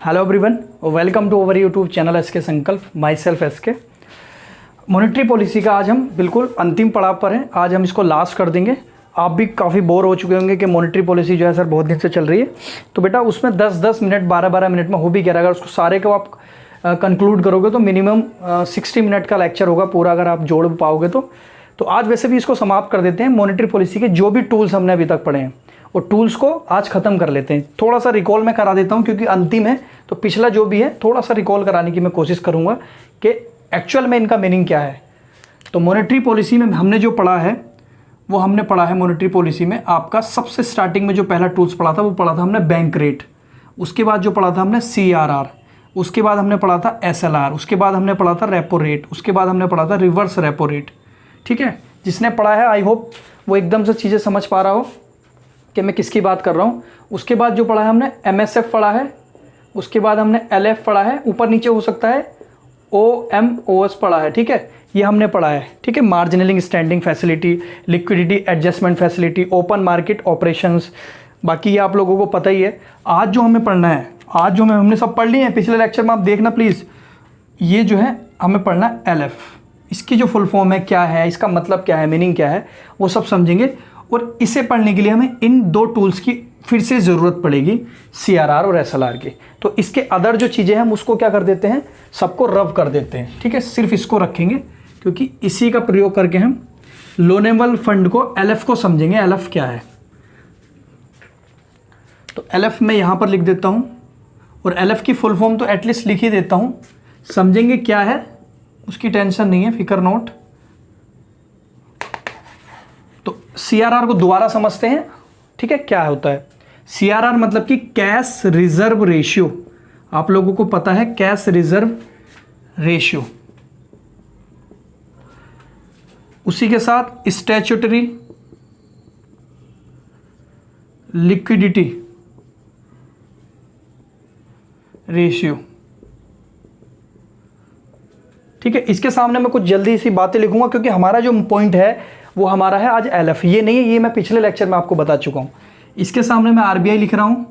Hello everyone, welcome to our YouTube channel SK Sankalp. Myself SK. Monetary policy का आज हम बिल्कुल अंतिम पड़ाव पर हैं। आज हम इसको लास्ट कर देंगे। आप भी काफ़ी बोर हो चुके होंगे कि मॉनेटरी पॉलिसी जो है सर बहुत दिन से चल रही है। तो बेटा उसमें 10-10 मिनट 12-12 मिनट में हो भी क्या रहा, अगर उसको सारे को आप कंक्लूड करोगे तो मिनिमम 60 मिनट का लेक्चर होगा पूरा, अगर आप जोड़ पाओगे तो आज वैसे भी इसको समाप्त कर देते हैं। मॉनेटरी पॉलिसी के जो भी टूल्स हमने अभी तक पढ़े हैं वो टूल्स को आज ख़त्म कर लेते हैं। थोड़ा सा रिकॉल मैं करा देता हूँ क्योंकि अंतिम है, तो पिछला जो भी है थोड़ा सा रिकॉल कराने की मैं कोशिश करूँगा कि एक्चुअल में इनका मीनिंग क्या है। तो मॉनेटरी पॉलिसी में हमने जो पढ़ा है वो हमने पढ़ा है मॉनेटरी पॉलिसी में आपका सबसे स्टार्टिंग में जो पहला टूल्स पढ़ा था वो पढ़ा था हमने बैंक रेट। उसके बाद जो पढ़ा था हमने CRR, उसके बाद हमने पढ़ा था SLR, उसके बाद हमने पढ़ा था रेपो रेट, उसके बाद हमने पढ़ा था रिवर्स रेपो रेट। ठीक है, जिसने पढ़ा है आई होप वो एकदम से चीज़ें समझ पा रहा हो कि मैं किसकी बात कर रहा हूँ। उसके बाद जो पढ़ा है हमने MSF पढ़ा है, उसके बाद हमने LF पढ़ा है, ऊपर नीचे हो सकता है OMOS पढ़ा है। ठीक है, ये हमने पढ़ा है। ठीक है, marginal standing facility, liquidity adjustment facility, open market operations, बाकी ये आप लोगों को पता ही है। आज जो हमें पढ़ना है, आज जो हमने सब पढ़ लिए हैं, पिछले लेक्चर में आप देखना प्लीज़। ये जो है हमें पढ़ना है LF। इसकी जो फुल फॉर्म है क्या है, इसका मतलब क्या है, मीनिंग क्या है, वो सब समझेंगे। और इसे पढ़ने के लिए हमें इन दो टूल्स की फिर से ज़रूरत पड़ेगी, CRR और SLR की। तो इसके अदर जो चीज़ें हैं हम उसको क्या कर देते हैं, सबको रब कर देते हैं। ठीक है, सिर्फ इसको रखेंगे क्योंकि इसी का प्रयोग करके हम लोनेबल फंड को LF को समझेंगे। LF क्या है, तो LF मैं यहाँ पर लिख देता हूँ और LF की फुल फॉर्म तो एटलीस्ट लिख ही देता हूँ। समझेंगे क्या है उसकी टेंशन नहीं है, फिकर नोट। तो CRR को दोबारा समझते हैं। ठीक है, क्या होता है CRR, मतलब कि कैश रिजर्व रेशियो। आप लोगों को पता है कैश रिजर्व रेशियो, उसी के साथ स्टैट्यूटरी लिक्विडिटी रेशियो। ठीक है, इसके सामने मैं कुछ जल्दी सी बातें लिखूंगा क्योंकि हमारा जो पॉइंट है वो हमारा है आज LF। ये नहीं है, ये मैं पिछले लेक्चर में आपको बता चुका हूं। इसके सामने मैं RBI लिख रहा हूं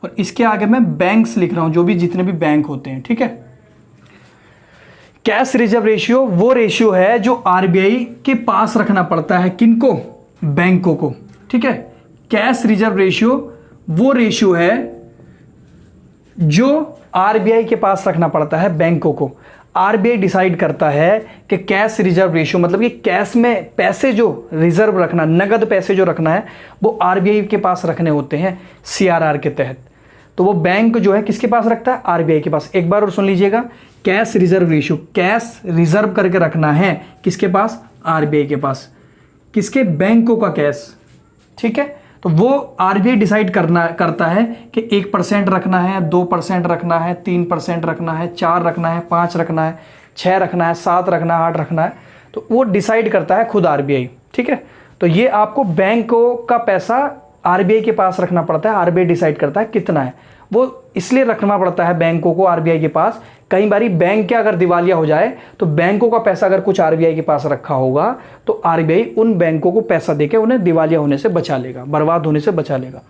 और इसके आगे मैं बैंक्स लिख रहा हूं, जो भी जितने भी बैंक होते हैं। ठीक है, कैश रिजर्व रेशियो वो रेशियो है जो RBI के पास रखना पड़ता है। किनको? बैंकों को। ठीक है, कैश रिजर्व रेशियो वो रेशियो है जो RBI के पास रखना पड़ता है बैंकों को। RBI डिसाइड करता है कि कैश रिजर्व रेशियो, मतलब कि कैश में पैसे जो रिजर्व रखना, नगद पैसे जो रखना है वो RBI के पास रखने होते हैं CRR के तहत। तो वो बैंक जो है किसके पास रखता है? RBI के पास। एक बार और सुन लीजिएगा, cash reserve ratio, cash reserve करके रखना है किसके पास? RBI के पास। किसके? बैंकों का कैश। ठीक है, तो वो RBI डिसाइड करता है कि 1% रखना है, 2% रखना है, 3% रखना है, 4 रखना है, 5 रखना है, 6 रखना है, 7 रखना है, 8 रखना है। तो वो डिसाइड करता है खुद RBI। ठीक है, तो ये आपको बैंकों का पैसा RBI के पास रखना पड़ता है। RBI डिसाइड करता है कितना है, वो इसलिए रखना पड़ता है बैंकों को RBI के पास। कई बारी बैंक क्या अगर दिवालिया हो जाए तो बैंकों का पैसा अगर कुछ RBI के पास रखा होगा तो RBI उन बैंकों को पैसा देके उन्हें दिवालिया होने से बचा लेगा, बर्बाद होने से बचा लेगा।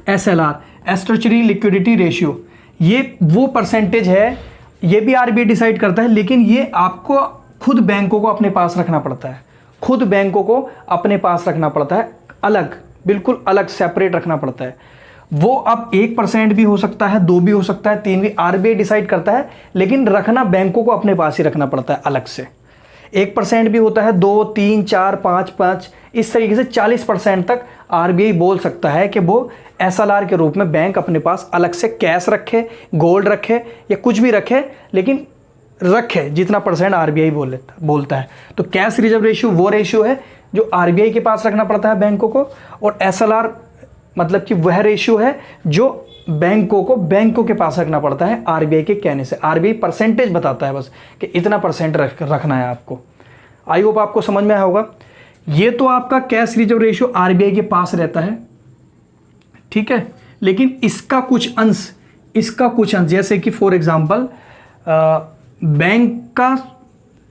SLR, स्टैट्यूटरी लिक्विडिटी रेशियो, ये वो परसेंटेज है, ये भी RBI डिसाइड करता है, लेकिन ये आपको खुद बैंकों को अपने पास रखना पड़ता है। खुद बैंकों को अपने पास रखना पड़ता है, अलग, बिल्कुल अलग, सेपरेट रखना पड़ता है। वो अब 1% भी हो सकता है, 2 भी हो सकता है, 3 भी, RBI डिसाइड करता है, लेकिन रखना बैंकों को अपने पास ही रखना पड़ता है अलग से। 1% भी होता है, 2, 3, 4, 5, इस तरीके से 40% तक RBI बोल सकता है कि वो SLR के रूप में बैंक अपने पास अलग से कैश रखे, गोल्ड रखे या कुछ भी रखे, लेकिन रखे जितना परसेंट RBI बोलता है। तो कैश रिजर्व रेशियो वो रेशियो है जो RBI के पास रखना पड़ता है बैंकों को, और SLR मतलब कि वह रेशियो है जो बैंकों के पास रखना पड़ता है RBI के कहने से। RBI परसेंटेज बताता है बस कि इतना % रखना है आपको। आई होप आपको समझ में आया होगा। ये तो आपका कैश रिजर्व रेशियो RBI के पास रहता है। ठीक है, लेकिन इसका कुछ अंश जैसे कि फॉर एग्जांपल बैंक का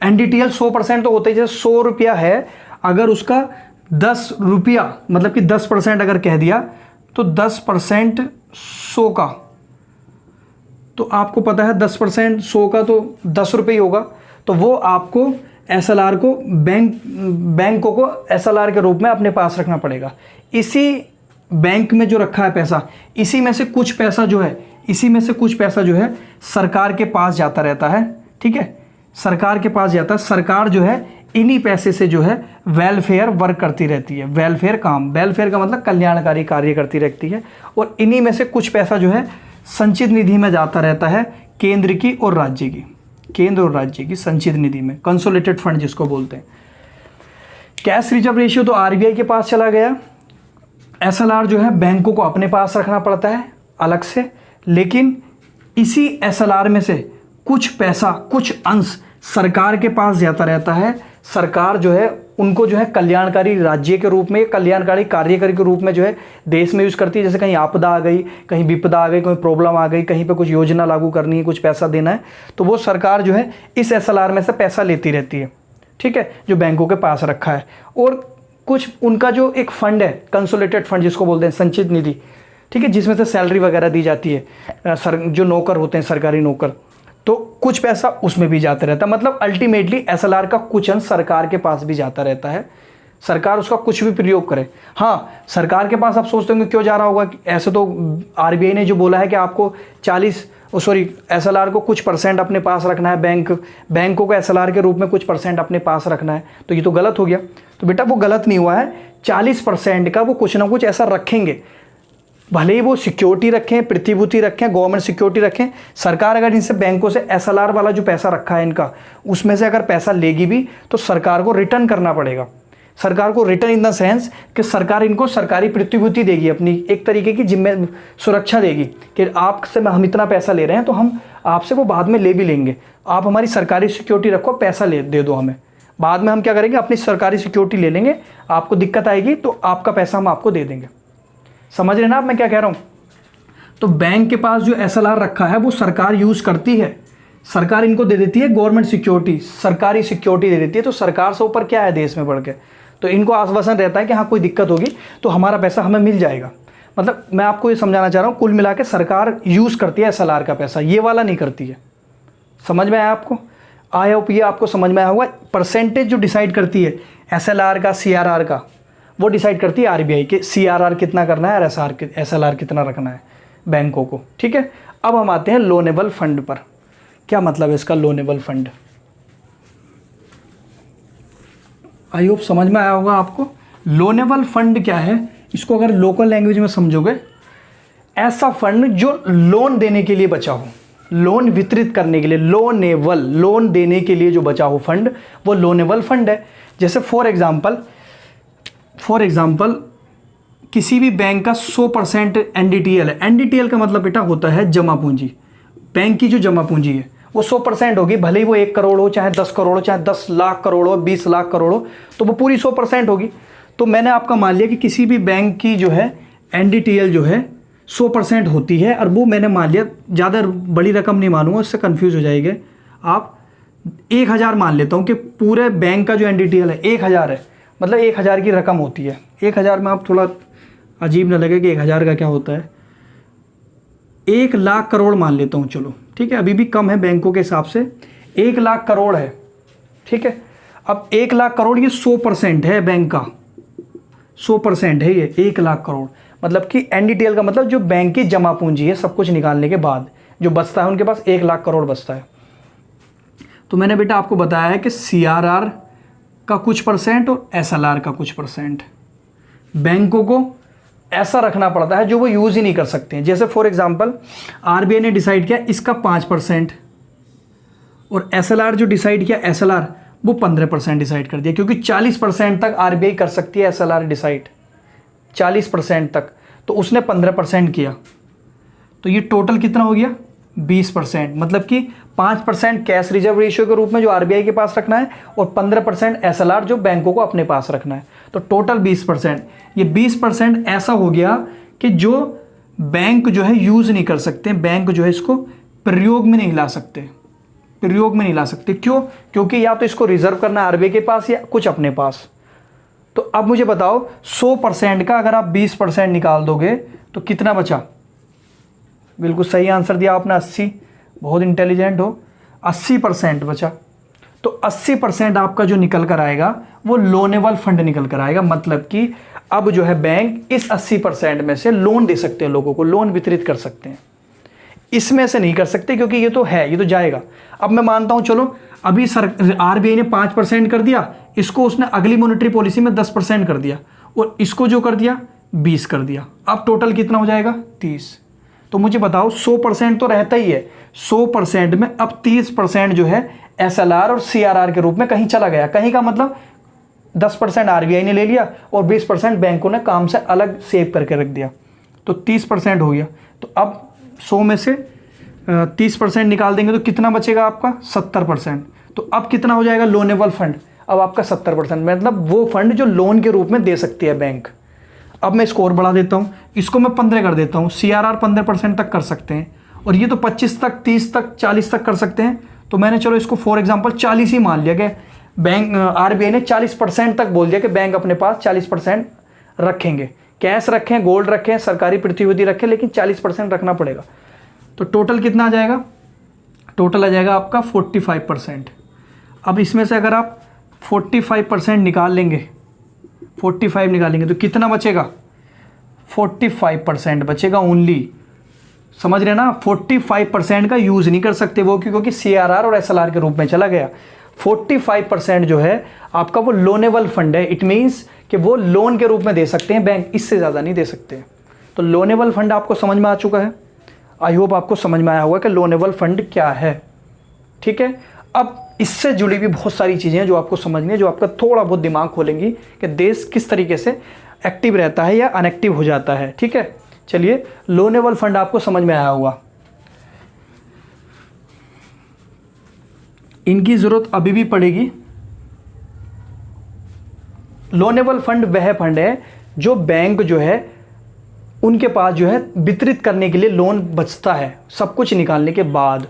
NDTL 100% तो होता ही, जैसे 100 रुपया है, अगर उसका 10 रुपया मतलब कि 10% अगर कह दिया तो 10% 100 का तो आपको पता है 10% 100 का तो 10 रुपये ही होगा, तो वो आपको SLR को बैंकों को SLR के रूप में अपने पास रखना पड़ेगा। इसी बैंक में जो रखा है पैसा, इसी में से कुछ पैसा जो है सरकार के पास जाता रहता है, ठीक है, सरकार के पास जाता है। सरकार जो है इन्हीं पैसे से जो है वेलफेयर वर्क करती रहती है, वेलफेयर का मतलब कल्याणकारी कार्य करती रहती है, और इन्हीं में से कुछ पैसा जो है संचित निधि में जाता रहता है, केंद्र और राज्य की संचित निधि में, कंसोलिडेटेड फंड जिसको बोलते हैं। कैश रिजर्व रेशियो तो RBI के पास चला गया। SLR जो है बैंकों को अपने पास रखना पड़ता है अलग से, लेकिन इसी SLR में से कुछ पैसा, कुछ अंश सरकार के पास जाता रहता है। सरकार जो है उनको जो है कल्याणकारी राज्य के रूप में, कल्याणकारी कार्यकारी के रूप में जो है देश में यूज़ करती है। जैसे कहीं आपदा आ गई, कहीं विपदा आ गई, कोई प्रॉब्लम आ गई, कहीं पे कुछ योजना लागू करनी है, कुछ पैसा देना है, तो वो सरकार जो है इस SLR में से पैसा लेती रहती है, ठीक है, जो बैंकों के पास रखा है। और कुछ उनका जो एक फंड है, कंसोलिडेटेड फंड जिसको बोलते हैं, संचित निधि, ठीक है, जिसमें से सैलरी वगैरह दी जाती है, जो नौकर होते हैं, सरकारी नौकर, तो कुछ पैसा उसमें भी जाता रहता है। मतलब अल्टीमेटली SLR का कुछ अंश सरकार के पास भी जाता रहता है, सरकार उसका कुछ भी प्रयोग करे। हाँ, सरकार के पास आप सोचते होंगे क्यों जा रहा होगा, ऐसे तो RBI ने जो बोला है कि आपको SLR को कुछ % अपने पास रखना है, बैंकों को SLR के रूप में कुछ % अपने पास रखना है, तो ये तो गलत हो गया। तो बेटा वो गलत नहीं हुआ है, 40% का वो कुछ ना कुछ ऐसा रखेंगे, भले ही वो सिक्योरिटी रखें, प्रतिभूति रखें, गवर्नमेंट सिक्योरिटी रखें। सरकार अगर इनसे बैंकों से SLR वाला जो पैसा रखा है इनका, उसमें से अगर पैसा लेगी भी तो सरकार को रिटर्न करना पड़ेगा। सरकार को रिटर्न इन द सेंस कि सरकार इनको सरकारी प्रतिभूति देगी, अपनी एक तरीके की सुरक्षा देगी कि आपसे हम इतना पैसा ले रहे हैं तो हम आपसे वो बाद में ले भी लेंगे, आप हमारी सरकारी सिक्योरिटी रखो, पैसा दे दो हमें, बाद में हम क्या करेंगे, अपनी सरकारी सिक्योरिटी ले लेंगे, आपको दिक्कत आएगी तो आपका पैसा हम आपको दे देंगे। समझ रहे ना आप मैं क्या कह रहा हूँ? तो बैंक के पास जो SLR रखा है वो सरकार यूज़ करती है, सरकार इनको दे देती है गवर्नमेंट सिक्योरिटी, सरकारी सिक्योरिटी दे देती है। तो सरकार से ऊपर क्या है देश में बढ़ के, तो इनको आश्वासन रहता है कि हाँ कोई दिक्कत होगी तो हमारा पैसा हमें मिल जाएगा। मतलब मैं आपको ये समझाना चाह रहा हूँ, कुल मिला के सरकार यूज़ करती है SLR का पैसा, ये वाला नहीं करती है। समझ में आया आपको? आई होप ये आपको समझ में आया होगा। परसेंटेज जो डिसाइड करती है SLR का, CRR का, वो डिसाइड करती है RBI के, CRR कितना करना है और SLR कितना रखना है बैंकों को, ठीक है। अब हम आते हैं लोनेबल फंड पर। क्या मतलब है इसका लोनेबल फंड? आई होप समझ में आया होगा आपको। लोनेबल फंड क्या है, इसको अगर लोकल लैंग्वेज में समझोगे, ऐसा फंड जो लोन देने के लिए बचा हो, लोन वितरित करने के लिए, लोन देने के लिए जो बचा हो फंड, वो लोनेबल फंड है। जैसे फॉर एग्जाम्पल किसी भी बैंक का 100% NDTL है। NDTL का मतलब बेटा होता है जमा पूंजी। बैंक की जो जमा पूंजी है वो 100% होगी, भले ही वो 1 करोड़ हो, चाहे 10 करोड़ हो, चाहे 10 लाख करोड़ हो, 20 लाख करोड़ हो, तो वो पूरी 100% होगी। तो मैंने आपका मान लिया कि किसी भी बैंक की जो है NDTL जो है 100% होती है, और वो मैंने मान लिया, ज़्यादा बड़ी रकम नहीं मानूंगा, उससे कन्फ्यूज़ हो जाएंगे आप। 1000 मान लेता हूँ कि पूरे बैंक का जो NDTL है 1000 है, मतलब 1000 की रकम होती है। 1000 में आप थोड़ा अजीब ना लगे कि 1000 का क्या होता है, 1 लाख करोड़ मान लेता हूँ, चलो ठीक है, अभी भी कम है बैंकों के हिसाब से, 1 लाख करोड़ है, ठीक है। अब 1 लाख करोड़ ये 100% है बैंक का, 100% है ये 1 लाख करोड़। मतलब कि NDTL का मतलब जो बैंक की जमा पूंजी है, सब कुछ निकालने के बाद जो बचता है उनके पास 1 लाख करोड़ बचता है। तो मैंने बेटा आपको बताया है कि CRR का कुछ % और SLR का कुछ % बैंकों को ऐसा रखना पड़ता है जो वो यूज़ ही नहीं कर सकते हैं। जैसे फॉर एग्जांपल RBI ने डिसाइड किया इसका 5% और SLR जो डिसाइड किया SLR वो 15% डिसाइड कर दिया, क्योंकि 40% तक RBI कर सकती है SLR डिसाइड, 40% तक, तो उसने 15% किया, तो ये टोटल कितना हो गया 20%। मतलब कि 5% कैश रिजर्व रेशियो के रूप में जो RBI के पास रखना है और 15% SLR जो बैंकों को अपने पास रखना है, तो टोटल 20%। ये 20% ऐसा हो गया कि जो बैंक जो है यूज़ नहीं कर सकते, बैंक जो है इसको प्रयोग में नहीं ला सकते, क्यों? क्योंकि या तो इसको रिजर्व करना RBI के पास या कुछ अपने पास। तो अब मुझे बताओ 100% का अगर आप 20% निकाल दोगे तो कितना बचा? बिल्कुल सही आंसर दिया आपने, 80। बहुत इंटेलिजेंट हो। 80% बचा, तो 80% आपका जो निकल कर आएगा वो लोनेबल फंड निकल कर आएगा। मतलब कि अब जो है बैंक इस 80% में से लोन दे सकते हैं, लोगों को लोन वितरित कर सकते हैं। इसमें से नहीं कर सकते क्योंकि ये तो है, ये तो जाएगा। अब मैं मानता हूं चलो अभी आरबीआई ने 5% कर दिया, इसको उसने अगली मॉनेटरी पॉलिसी में 10% कर दिया, और इसको जो कर दिया 20 कर दिया। अब टोटल कितना हो जाएगा 30। तो मुझे बताओ 100% तो रहता ही है, 100% में अब 30% जो है एसएलआर और सीआरआर के रूप में कहीं चला गया। कहीं का मतलब 10% आरबीआई ने ले लिया और 20% बैंकों ने काम से अलग सेव करके रख दिया, तो 30% हो गया। तो अब 100 में से 30% निकाल देंगे तो कितना बचेगा आपका 70%। तो अब कितना हो जाएगा लोनेबल फंड, अब आपका 70%, मतलब वो फंड जो लोन के रूप में दे सकती है बैंक। अब मैं इसको और बढ़ा देता हूँ, इसको मैं 15 कर देता हूँ। सीआरआर 15% तक कर सकते हैं, और ये तो 25 तक, 30 तक, 40 तक कर सकते हैं। तो मैंने चलो इसको फॉर एग्जांपल 40 ही मान लिया कि बैंक आरबीआई ने 40% तक बोल दिया कि बैंक अपने पास 40% रखेंगे, कैश रखें, गोल्ड रखें, सरकारी प्रतिभूति रखें, लेकिन 40% रखना पड़ेगा। तो टोटल कितना आ जाएगा, टोटल आ जाएगा आपका 45%। अब इसमें से अगर आप 45% निकाल लेंगे, 45 निकालेंगे तो कितना बचेगा, 45% बचेगा ओनली। समझ रहे ना, 45% का यूज़ नहीं कर सकते वो, क्योंकि सीआरआर और एसएलआर के रूप में चला गया। 45% जो है आपका वो लोनेबल फंड है। इट मीन्स कि वो लोन के रूप में दे सकते हैं बैंक, इससे ज़्यादा नहीं दे सकते। तो लोनेबल फंड आपको समझ में आ चुका है। आई होप आपको समझ में आया होगा कि लोनेबल फंड क्या है। ठीक है, अब इससे जुड़ी भी बहुत सारी चीज़ें हैं जो आपको समझनी है, जो आपका थोड़ा बहुत दिमाग खोलेंगी कि देश किस तरीके से एक्टिव रहता है या अनएक्टिव हो जाता है। ठीक है, चलिए लोनेबल फंड आपको समझ में आया होगा। इनकी ज़रूरत अभी भी पड़ेगी। लोनेबल फंड वह फंड है जो बैंक जो है उनके पास जो है वितरित करने के लिए लोन बचता है सब कुछ निकालने के बाद।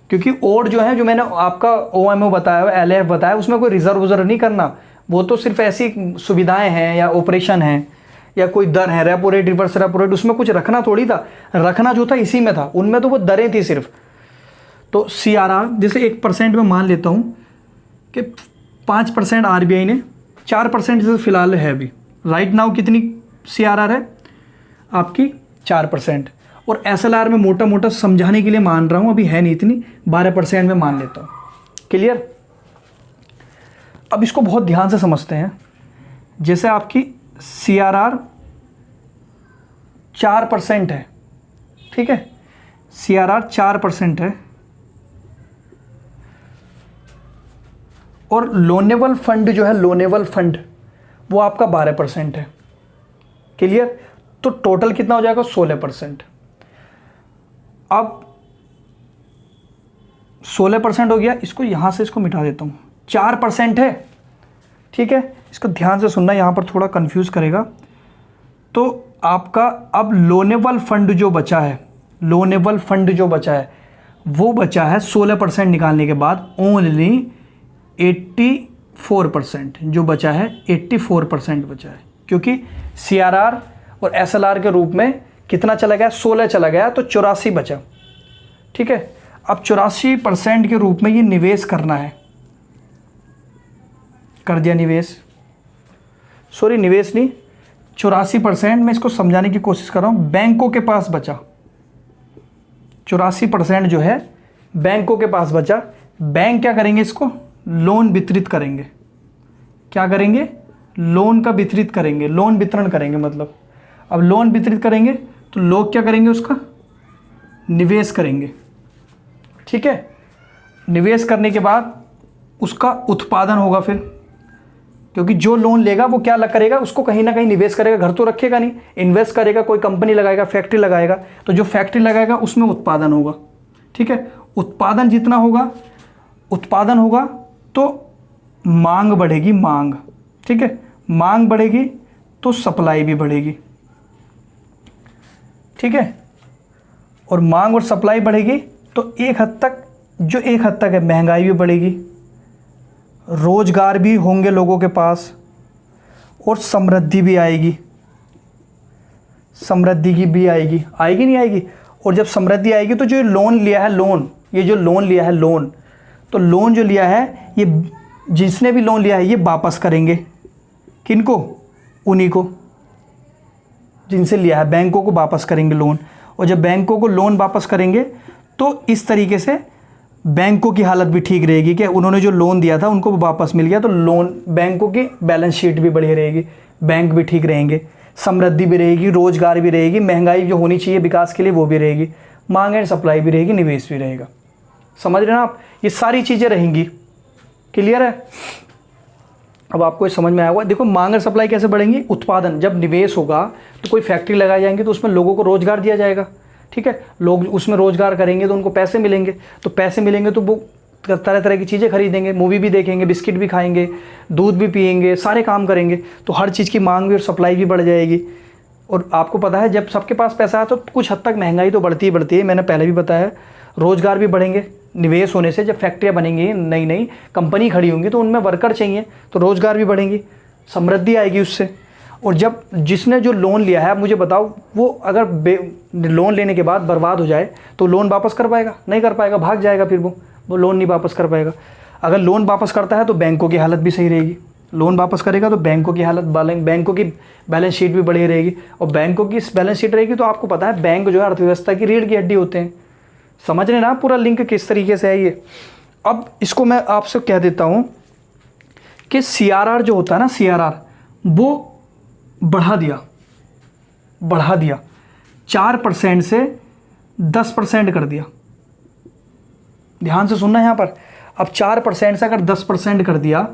क्योंकि और जो है, जो मैंने आपका ओएमओ बताया, एलएफ बताया, उसमें कोई रिजर्व नहीं करना, वो तो सिर्फ ऐसी सुविधाएं हैं या ऑपरेशन हैं या कोई दर है, repo rate, reverse repo rate, उसमें कुछ रखना थोड़ी था। रखना जो था इसी में था, उनमें तो वो दरें थी सिर्फ। तो सीआरआर जैसे 1% में मान लेता हूँ कि 5% आरबीआई ने, 4% जैसे फिलहाल है अभी राइट नाउ, कितनी सीआरआर है आपकी 4%। और एसएलआर में मोटा मोटा समझाने के लिए मान रहा हूँ, अभी है नहीं इतनी, 12% में मान लेता हूँ। क्लियर। अब इसको बहुत ध्यान से समझते हैं। जैसे आपकी सीआरआर 4% है, ठीक है, सीआरआर 4% है, और लोनेबल फंड जो है, लोनेबल फंड वो आपका 12% है। क्लियर। तो टोटल कितना हो जाएगा 16%। अब 16% हो गया, इसको यहां से इसको मिटा देता हूं, 4% है। ठीक है, इसको ध्यान से सुनना, यहां पर थोड़ा कंफ्यूज करेगा। तो आपका अब लोनेबल फंड जो बचा है, लोनेबल फंड जो बचा है वो बचा है 16% निकालने के बाद ओनली 84%। जो बचा है 84% बचा है, क्योंकि सीआरआर और एसएलआर के रूप में कितना चला गया, 16 चला गया, तो 84 बचा। ठीक है, अब 84% के रूप में ये निवेश करना है, कर दिया निवेश, सॉरी निवेश नहीं, 84% में इसको समझाने की कोशिश कर रहा हूँ। बैंकों के पास बचा 84% जो है बैंकों के पास बचा। बैंक क्या करेंगे, इसको लोन वितरित करेंगे। क्या करेंगे, लोन का वितरित करेंगे, लोन वितरण करेंगे। मतलब अब लोन वितरित करेंगे तो लोग क्या करेंगे, उसका निवेश करेंगे। ठीक है, निवेश करने के बाद उसका उत्पादन होगा फिर, क्योंकि जो लोन लेगा वो क्या करेगा, उसको कहीं ना कहीं निवेश करेगा, घर तो रखेगा नहीं, इन्वेस्ट करेगा, कोई कंपनी लगाएगा, फैक्ट्री लगाएगा। तो जो फैक्ट्री लगाएगा उसमें उत्पादन होगा। ठीक है, उत्पादन जितना होगा, उत्पादन होगा तो मांग बढ़ेगी, मांग। ठीक है, मांग बढ़ेगी तो सप्लाई भी बढ़ेगी। ठीक है, और मांग और सप्लाई बढ़ेगी तो एक हद तक है, महंगाई भी बढ़ेगी, रोजगार भी होंगे लोगों के पास, और समृद्धि भी आएगी, समृद्धि की भी आएगी, आएगी नहीं आएगी, और जब समृद्धि आएगी तो जो लोन लिया है लोन, ये जो लोन लिया है लोन, तो लोन जो लिया है ये जिसने भी लोन लिया है ये वापस करेंगे। किनको? उन्हीं को जिनसे लिया है, बैंकों को वापस करेंगे लोन। और जब बैंकों को लोन वापस करेंगे तो इस तरीके से बैंकों की हालत भी ठीक रहेगी कि उन्होंने जो लोन दिया था उनको वापस मिल गया, तो लोन बैंकों की बैलेंस शीट भी बढ़िया रहेगी, बैंक भी ठीक रहेंगे, समृद्धि भी रहेगी, रोजगार भी रहेगी, महंगाई जो होनी चाहिए विकास के लिए वो भी रहेगी, मांग एंड सप्लाई भी रहेगी, निवेश भी रहेगा। समझ रहे ना आप? ये सारी चीज़ें रहेंगी। क्लियर है? अब आपको ये समझ में आया होगा। देखो मांग और सप्लाई कैसे बढ़ेंगी? उत्पादन, जब निवेश होगा तो कोई फैक्ट्री लगाई जाएंगी तो उसमें लोगों को रोजगार दिया जाएगा। ठीक है, लोग उसमें रोजगार करेंगे तो उनको पैसे मिलेंगे, तो पैसे मिलेंगे तो वो तरह तरह की चीज़ें खरीदेंगे, मूवी भी देखेंगे, बिस्किट भी खाएंगे, दूध भी पिएंगे, सारे काम करेंगे, तो हर चीज़ की मांग भी और सप्लाई भी बढ़ जाएगी। और आपको पता है जब सबके पास पैसा है तो कुछ हद तक महंगाई तो बढ़ती ही बढ़ती है, मैंने पहले भी बताया। रोजगार भी बढ़ेंगे निवेश होने से, जब फैक्ट्रियाँ बनेंगी, नई नई कंपनी खड़ी होंगी तो उनमें वर्कर चाहिए, तो रोजगार भी बढ़ेंगी, समृद्धि आएगी उससे। और जब जिसने जो लोन लिया है, अब मुझे बताओ वो अगर लोन लेने के बाद बर्बाद हो जाए तो लोन वापस कर पाएगा? नहीं कर पाएगा, भाग जाएगा, फिर वो लोन नहीं वापस कर पाएगा। अगर लोन वापस करता है तो बैंकों की हालत भी सही रहेगी, लोन वापस करेगा तो बैंकों की हालत, बैंकों की बैलेंस शीट भी बढ़ी रहेगी। और बैंकों की बैलेंस शीट रहेगी तो आपको पता है बैंक जो है अर्थव्यवस्था की रीढ़ की हड्डी होते हैं। समझ रहे ना पूरा लिंक किस तरीके से है ये? अब इसको मैं आपसे कह देता हूँ कि CRR जो होता है ना, CRR वो बढ़ा दिया 4% से 10% कर दिया। ध्यान से सुनना यहाँ पर, अब 4% से अगर 10% कर दिया,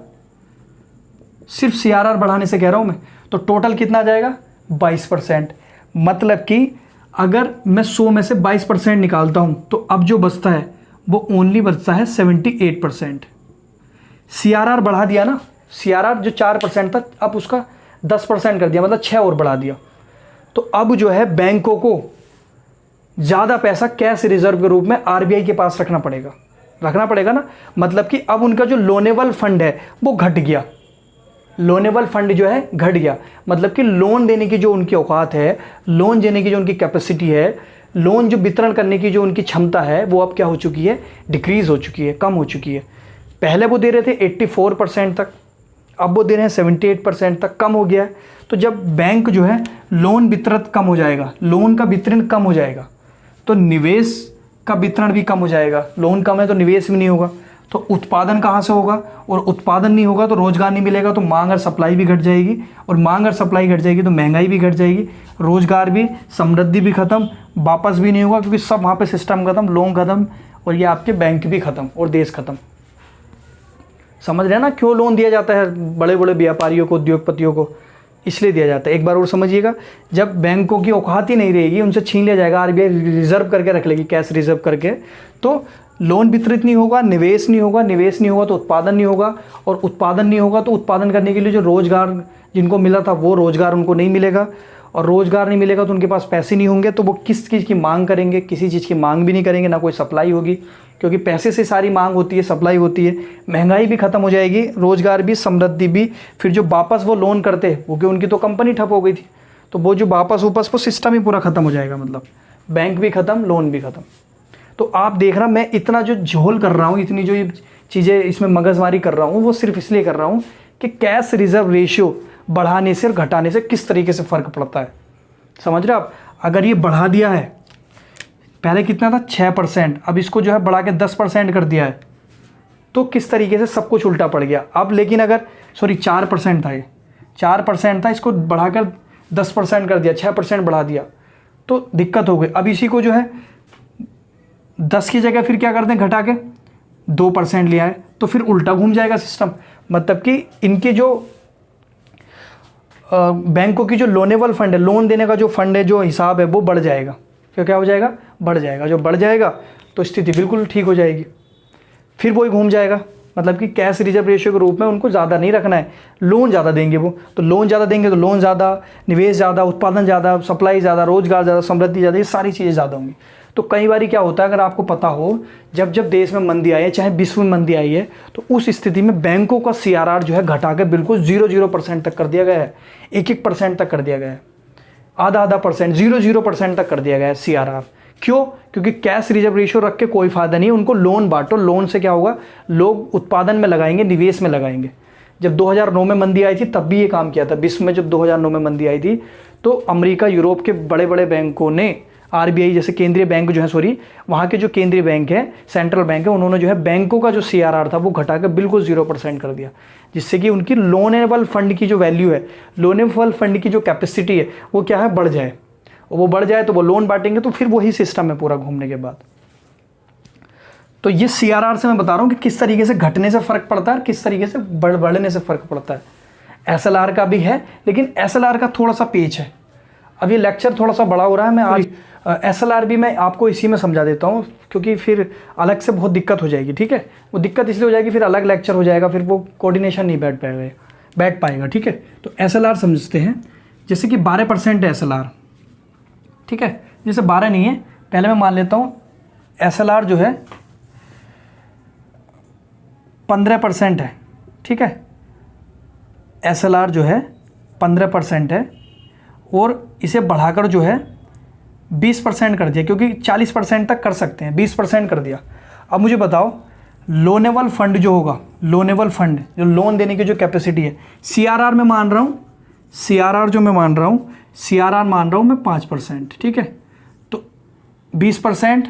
सिर्फ CRR बढ़ाने से कह रहा हूँ मैं, तो टोटल कितना आ जाएगा? 22%। मतलब कि अगर मैं 100 में से 22% निकालता हूँ तो अब जो बचता है वो ओनली बचता है 78%। CRR बढ़ा दिया ना, CRR जो 4% था अब उसका 10% कर दिया, मतलब 6 और बढ़ा दिया। तो अब जो है बैंकों को ज़्यादा पैसा कैश रिजर्व के रूप में RBI के पास रखना पड़ेगा ना। मतलब कि अब उनका जो लोनेबल फंड है वो घट गया, लोनेबल फंड जो है घट गया। मतलब कि लोन देने की जो उनकी औकात है, लोन देने की जो उनकी कैपेसिटी है, लोन जो वितरण करने की जो उनकी क्षमता है, वो अब क्या हो चुकी है? डिक्रीज़ हो चुकी है, कम हो चुकी है। पहले वो दे रहे थे 84% तक, अब वो दे रहे हैं 78% तक, कम हो गया है। तो जब बैंक जो है लोन वितरण कम हो जाएगा, लोन का वितरण कम हो जाएगा तो निवेश का वितरण भी कम हो जाएगा। लोन कम है तो निवेश भी नहीं होगा, तो उत्पादन कहाँ से होगा? और उत्पादन नहीं होगा तो रोजगार नहीं मिलेगा, तो मांग और सप्लाई भी घट जाएगी, और मांग और सप्लाई घट जाएगी तो महंगाई भी घट जाएगी, रोजगार भी, समृद्धि भी खत्म, वापस भी नहीं होगा, क्योंकि सब वहाँ पे सिस्टम खत्म, लोन खत्म, और ये आपके बैंक भी खत्म और देश खत्म। समझ रहे हैं ना क्यों लोन दिया जाता है बड़े बड़े व्यापारियों को, उद्योगपतियों को? इसलिए दिया जाता है। एक बार और समझिएगा, जब बैंकों की औकात ही नहीं रहेगी, उनसे छीन लिया जाएगा, RBI रिजर्व करके रख लेगी, कैश रिजर्व करके, तो लोन वितरित नहीं होगा, निवेश नहीं होगा, निवेश नहीं होगा तो उत्पादन नहीं होगा, और उत्पादन नहीं होगा तो उत्पादन करने के लिए जो रोजगार जिनको मिला था वो रोजगार उनको नहीं मिलेगा, और रोजगार नहीं मिलेगा तो उनके पास पैसे नहीं होंगे, तो वो किस चीज़ की मांग करेंगे? किसी चीज़ की मांग भी नहीं करेंगे, ना कोई सप्लाई होगी, क्योंकि पैसे से सारी मांग होती है, सप्लाई होती है। महंगाई भी खत्म हो जाएगी, रोजगार भी, समृद्धि भी। फिर जो वापस वो लोन करते वो, कि उनकी तो कंपनी ठप हो गई थी, तो वो जो वापस वो सिस्टम ही पूरा खत्म हो जाएगा। मतलब बैंक भी खत्म, लोन भी खत्म। तो आप देख रहा, मैं इतना जो झोल कर रहा हूँ, इतनी जो ये चीज़ें इसमें मगजमारी कर रहा हूँ, वो सिर्फ इसलिए कर रहा हूँ कि कैश रिजर्व रेशियो बढ़ाने से और घटाने से किस तरीके से फ़र्क पड़ता है। समझ रहे आप? अगर ये बढ़ा दिया है, पहले कितना था? 6%, अब इसको जो है बढ़ा के 10% कर दिया है, तो किस तरीके से सब कुछ उल्टा पड़ गया। अब लेकिन अगर 4% था, ये 4% था, इसको बढ़ाकर 10% कर दिया, 6% बढ़ा दिया, तो दिक्कत हो गई। अब इसी को जो है 10 की जगह फिर क्या करते हैं? घटा के 2% लिया है, तो फिर उल्टा घूम जाएगा सिस्टम। मतलब कि इनके जो बैंकों की जो लोनेबल फंड है, लोन देने का जो फंड है, जो हिसाब है, वो बढ़ जाएगा। तो क्या हो जाएगा? बढ़ जाएगा। जो बढ़ जाएगा तो स्थिति बिल्कुल ठीक हो जाएगी, फिर वही घूम जाएगा। मतलब कि कैश रिजर्व रेशियो के रूप में उनको ज़्यादा नहीं रखना है, लोन ज़्यादा देंगे वो, तो लोन ज़्यादा देंगे तो लोन ज़्यादा, निवेश ज़्यादा, उत्पादन ज़्यादा, सप्लाई ज़्यादा, रोजगार ज़्यादा, समृद्धि ज़्यादा, ये सारी चीज़ें ज़्यादा होंगी। तो कई बार क्या होता है, अगर आपको पता हो, जब जब देश में मंदी आई है, चाहे विश्व में मंदी आई है, तो उस स्थिति में बैंकों का CRR जो है घटा के बिल्कुल 0% तक कर दिया गया है, 1% तक कर दिया गया है, आधा % 0% तक कर दिया गया है CRR। क्यों? क्योंकि कैश रिजर्व रेशियो रख के कोई फायदा नहीं है, उनको लोन बांटो। लोन से क्या होगा, लोग उत्पादन में लगाएंगे, निवेश में लगाएंगे। जब 2009 में मंदी आई थी तब भी ये काम किया था। विश्व में जब 2009 में मंदी आई थी तो अमेरिका, यूरोप के बड़े बड़े बैंकों ने, आरबीआई जैसे केंद्रीय बैंक जो है, वहाँ के जो केंद्रीय बैंक है, सेंट्रल बैंक है, उन्होंने जो है बैंकों का जो सीआरआर था वो घटाकर बिल्कुल 0% कर दिया, जिससे कि उनकी लोनेबल फंड की जो वैल्यू है, लोनेबल फंड की जो कैपेसिटी है वो क्या है, बढ़ जाए। और वो बढ़ जाए तो वो लोन बांटेंगे, तो फिर वही सिस्टम है पूरा घूमने के बाद। तो ये सीआरआर से मैं बता रहा हूँ कि किस तरीके से घटने से फर्क पड़ता है और किस तरीके से बढ़ने से फर्क पड़ता है। एसएलआर का भी है, लेकिन एसएलआर का थोड़ा सा पेच है। अब ये लेक्चर थोड़ा सा बड़ा हो रहा है, मैं आज एसएलआर भी मैं आपको इसी में समझा देता हूँ, क्योंकि फिर अलग से बहुत दिक्कत हो जाएगी। ठीक है, वो दिक्कत इसलिए हो जाएगी, फिर अलग लेक्चर हो जाएगा, फिर वो कोऑर्डिनेशन नहीं बैठ पाएगा। ठीक है, तो एसएलआर समझते हैं। जैसे कि 12% है एसएलआर। ठीक है, जैसे 12 नहीं है, पहले मैं मान लेता हूँ एसएलआर जो है 15% है। ठीक है, एसएलआर जो है 15% है और इसे बढ़ाकर जो है 20% कर दिया, क्योंकि 40% तक कर सकते हैं, 20% कर दिया। अब मुझे बताओ, लोनेबल फंड जो होगा, लोनेबल फंड जो लोन देने की जो कैपेसिटी है, सीआरआर में मान रहा हूँ, सीआरआर जो मैं मान रहा हूँ, सीआरआर मान रहा हूँ मैं 5%। ठीक है, तो 20%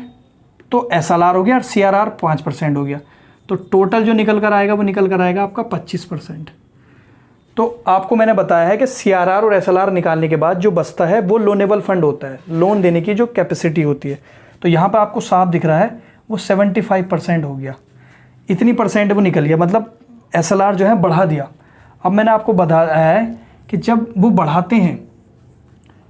तो एसएलआर हो गया और सीआरआर 5% हो गया, तो टोटल जो निकल कर आएगा वो निकल कर आएगा आपका 25%। तो आपको मैंने बताया है कि सीआरआर और एसएलआर निकालने के बाद जो बचता है वो लोनेबल फंड होता है, लोन देने की जो कैपेसिटी होती है। तो यहाँ पर आपको साफ दिख रहा है वो 75% हो गया, इतनी परसेंट वो निकल गया, मतलब एसएलआर जो है बढ़ा दिया। अब मैंने आपको बताया है कि जब वो बढ़ाते हैं,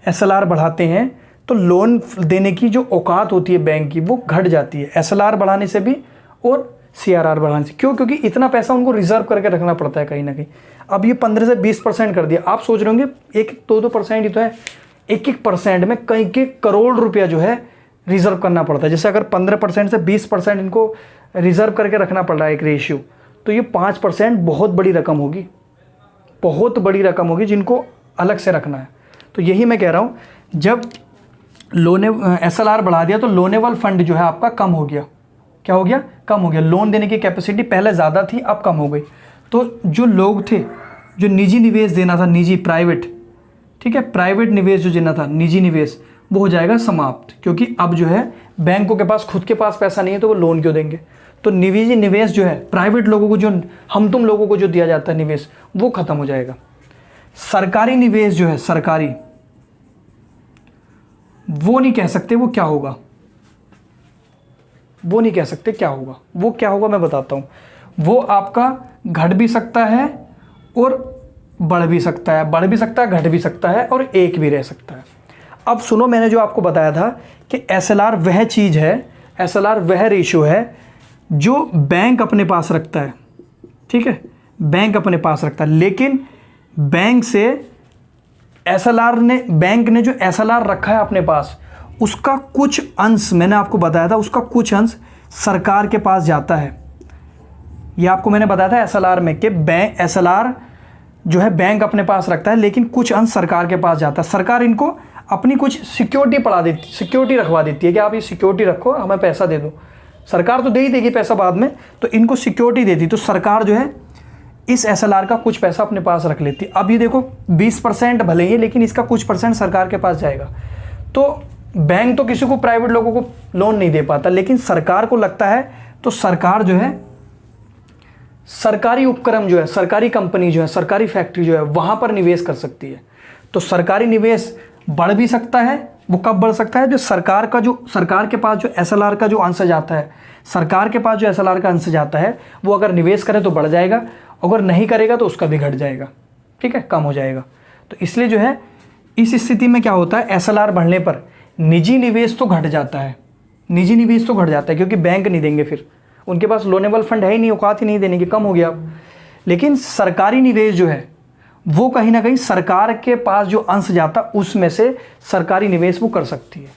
एसएलआर बढ़ाते हैं, तो लोन देने की जो औकात होती है बैंक की वो घट जाती है, एसएलआर बढ़ाने से भी और सीआरआर बढ़ाने से। क्यों? क्योंकि इतना पैसा उनको रिजर्व करके रखना पड़ता है कहीं ना कहीं। अब ये 15 से 20% कर दिया। आप सोच रहे होंगे 1-2% ही तो है, 1% में कई करोड़ रुपया जो है रिजर्व करना पड़ता है। जैसे अगर 15% से 20% इनको रिजर्व करके रखना पड़ रहा है एक रेशियो, तो ये 5% बहुत बड़ी रकम होगी, बहुत बड़ी रकम होगी जिनको अलग से रखना है। तो यही मैं कह रहा हूँ, जब एसएलआर बढ़ा दिया तो लोनेबल फंड जो है आपका कम हो गया। क्या हो गया? कम हो गया। लोन देने की कैपेसिटी पहले ज़्यादा थी, अब कम हो गई। तो जो लोग थे जो निजी निवेश देना था, निजी प्राइवेट, ठीक है, प्राइवेट निवेश जो देना था, निजी निवेश, वो हो जाएगा समाप्त, क्योंकि अब जो है बैंकों के पास खुद के पास पैसा नहीं है तो वो लोन क्यों देंगे। तो निजी निवेश जो है प्राइवेट लोगों को, जो हम तुम लोगों को जो दिया जाता है निवेश, वो खत्म हो जाएगा। सरकारी निवेश जो है, सरकारी, वो नहीं कह सकते वो क्या होगा, वो नहीं कह सकते क्या होगा। वो क्या होगा मैं बताता हूं। वो आपका घट भी सकता है और बढ़ भी सकता है, बढ़ भी सकता है, घट भी सकता है, और एक भी रह सकता है। अब सुनो, मैंने जो आपको बताया था कि एसएलआर वह चीज़ है, एसएलआर वह रेशियो है जो बैंक अपने पास रखता है। ठीक है, बैंक अपने पास रखता है, लेकिन बैंक से एसएलआर ने, बैंक ने जो एसएलआर रखा है अपने पास, उसका कुछ अंश, मैंने आपको बताया था, उसका कुछ अंश सरकार के पास जाता है। ये आपको मैंने बताया था एसएलआर में कि बैंक, एसएलआर जो है बैंक अपने पास रखता है, लेकिन कुछ अंश सरकार के पास जाता है। सरकार इनको अपनी कुछ सिक्योरिटी पड़ा देती, सिक्योरिटी रखवा देती है कि आप ये सिक्योरिटी रखो, हमें पैसा दे दो। सरकार तो दे ही देगी पैसा बाद में, तो इनको सिक्योरिटी देती, तो सरकार जो है इस एसएलआर का कुछ पैसा अपने पास रख लेती। अब ये देखो 20% भले ही, लेकिन इसका कुछ परसेंट सरकार के पास जाएगा। तो बैंक तो किसी को, प्राइवेट लोगों को लोन नहीं दे पाता, लेकिन सरकार को लगता है, तो सरकार जो है सरकारी उपक्रम जो है, सरकारी कंपनी जो है, सरकारी फैक्ट्री जो है, वहां पर निवेश कर सकती है। तो सरकारी निवेश बढ़ भी सकता है। वो कब बढ़ सकता है? जो सरकार का, जो सरकार के पास जो एसएलआर का जो अंश जाता है, सरकार के पास जो एसएलआर का अंश जाता है, वो अगर निवेश करे तो बढ़ जाएगा, अगर नहीं करेगा तो उसका भी घट जाएगा। ठीक है, कम हो जाएगा। तो इसलिए जो है इस स्थिति में क्या होता है, एसएलआर बढ़ने पर निजी निवेश तो घट जाता है, निजी निवेश तो घट जाता है, क्योंकि बैंक नहीं देंगे, फिर उनके पास लोनेबल फंड है ही नहीं, औकात ही नहीं देने की, कम हो गया। लेकिन सरकारी निवेश जो है वो कहीं ना कहीं सरकार के पास जो अंश जाता उसमें से सरकारी निवेश वो कर सकती है।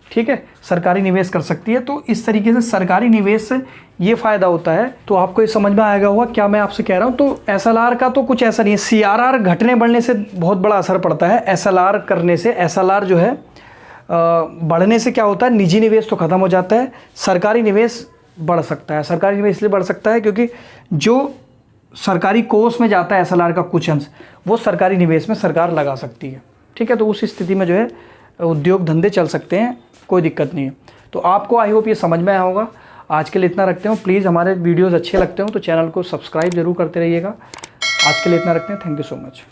ठीक है, सरकारी निवेश कर सकती है। तो इस तरीके से सरकारी निवेश से ये फ़ायदा होता है। तो आपको ये समझ में आएगा होगा क्या मैं आपसे कह रहा हूँ। तो एसएलआर का तो कुछ ऐसा नहीं है, सीआरआर घटने बढ़ने से बहुत बड़ा असर पड़ता है। एसएलआर करने से, एसएलआर जो है बढ़ने से क्या होता है, निजी निवेश तो ख़त्म हो जाता है, सरकारी निवेश बढ़ सकता है। सरकारी निवेश इसलिए बढ़ सकता है क्योंकि जो सरकारी कोष में जाता है SLR का कुछ अंश, वो सरकारी निवेश में सरकार लगा सकती है। ठीक है, तो उस स्थिति में जो है उद्योग धंधे चल सकते हैं, कोई दिक्कत नहीं है। तो आपको आई होप ये समझ में आया होगा। आज के लिए इतना रखते हो। प्लीज़ हमारे वीडियोज़ अच्छे लगते हो तो चैनल को सब्सक्राइब जरूर करते रहिएगा। आज के लिए इतना रखते हैं। Thank you so much.